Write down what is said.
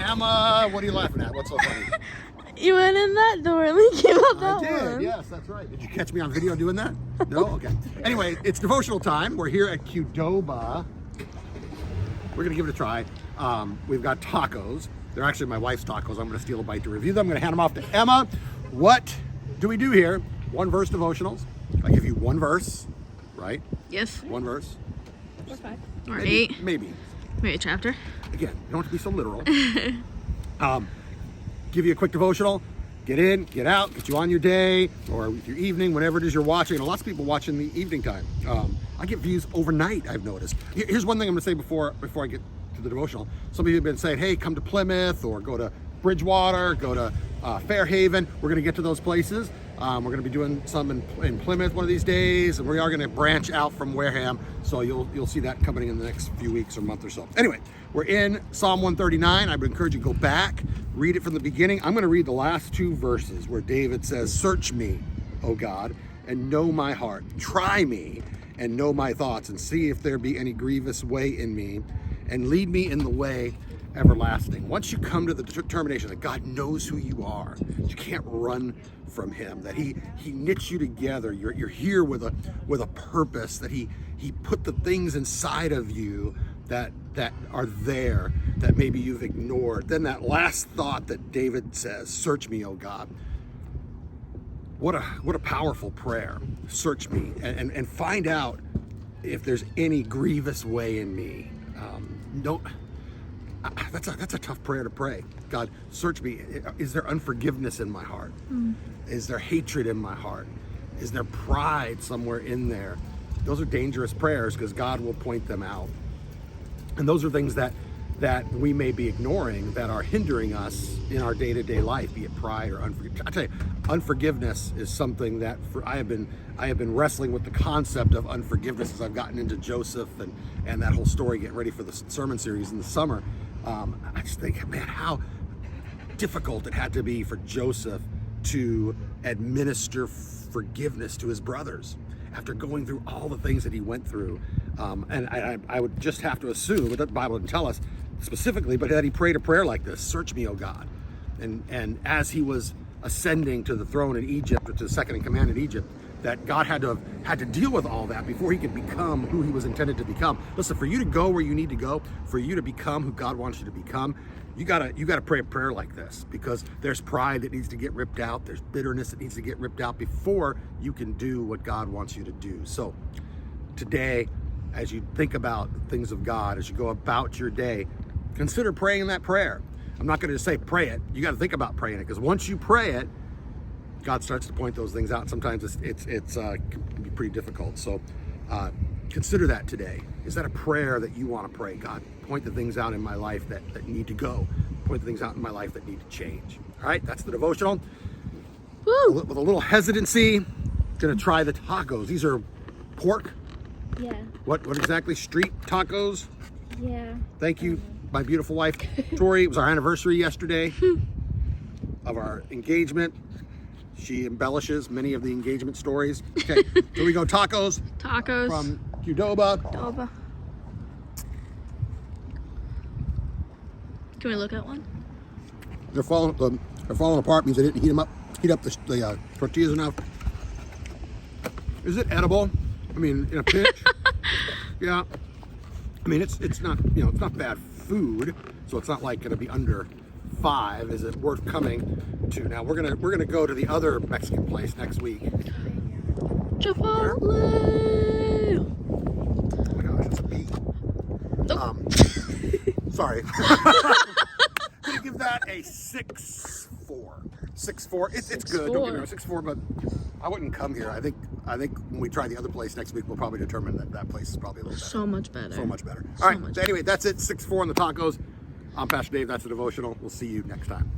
Emma, what are you laughing at? What's so funny? You went in that door and we came out that I did, one. yes, that's right. Did you catch me on video doing that? No? Okay. Anyway, it's devotional time. We're here at Qdoba. We're going to give it a try. We've got tacos. They're actually my wife's tacos. I'm going to steal a bite to review them. I'm going to hand them off to Emma. What do we do here? One verse devotionals. I give you one verse, right? Yes. One verse. Or 5. Or Maybe, 8. Maybe. Maybe a chapter. Again, you don't have to be so literal. Give you a quick devotional. Get in, get out, get you on your day or your evening, whenever it is you're watching. And lots of people watch in the evening time. I get views overnight, I've noticed. Here's one thing I'm going to say before I get to the devotional. Some of you have been saying, hey, come to Plymouth or go to Bridgewater, go to Fairhaven. We're going to get to those places. We're going to be doing some in Plymouth one of these days, and we are going to branch out from Wareham, so you'll see that coming in the next few weeks or month or so. Anyway, we're in Psalm 139. I would encourage you to go back, read it from the beginning. I'm going to read the last 2 verses where David says, "Search me, O God, and know my heart. Try me and know my thoughts, and see if there be any grievous way in me, and lead me in the way everlasting." Once you come to the determination that God knows who you are, you can't run from him, that he knits you together, you're here with a purpose, that he put the things inside of you that are there that maybe you've ignored. Then that last thought that David says, "Search me, O God." What a powerful prayer. Search me and find out if there's any grievous way in me. That's a tough prayer to pray. God, search me. Is there unforgiveness in my heart? Is there hatred in my heart? Is there pride somewhere in there? Those are dangerous prayers because God will point them out. And those are things that we may be ignoring that are hindering us in our day-to-day life, be it pride or unforgiveness. I tell you, unforgiveness is something that I have been wrestling with the concept of unforgiveness as I've gotten into Joseph and that whole story, getting ready for the sermon series in the summer. I just think, man, how difficult it had to be for Joseph to administer forgiveness to his brothers after going through all the things that he went through. And I would just have to assume, but the Bible didn't tell us specifically, but that he prayed a prayer like this: "Search me, O God." And as he was ascending to the throne in Egypt, or to the second in command in Egypt, that God had to deal with all that before he could become who he was intended to become. Listen, for you to go where you need to go, for you to become who God wants you to become, you gotta pray a prayer like this, because there's pride that needs to get ripped out, there's bitterness that needs to get ripped out before you can do what God wants you to do. So today, as you think about things of God, as you go about your day, consider praying that prayer. I'm not going to say pray it. You got to think about praying it, because once you pray it, God starts to point those things out. Sometimes it can be pretty difficult. So consider that today. Is that a prayer that you want to pray? God, point the things out in my life that need to go. Point the things out in my life that need to change. All right, that's the devotional. Woo! With a little hesitancy, going to try the tacos. These are pork. Yeah. What exactly? Street tacos? Yeah. Thank you, my beautiful wife, Tori. It was our anniversary yesterday of our engagement. She embellishes many of the engagement stories. Okay, here we go. Tacos. Tacos. From Qdoba. Qdoba. Can we look at one? They're falling apart. Means they didn't heat up the tortillas enough. Is it edible? I mean, in a pinch. Yeah. I mean, it's not, it's not bad food, so it's not like going to be under 5. Is it worth coming to? Now we're gonna go to the other Mexican place next week. Chipotle. Oh my gosh, it's a bee. Nope. Sorry. I'm gonna give that a 6.4. 6.4. It's good. Don't get me wrong, 6.4, but I wouldn't come here. I think when we try the other place next week, we'll probably determine that place is probably a little better. So much better. So much better. All right. So anyway, that's it. 6.4 on the tacos. I'm Pastor Dave. That's the devotional. We'll see you next time.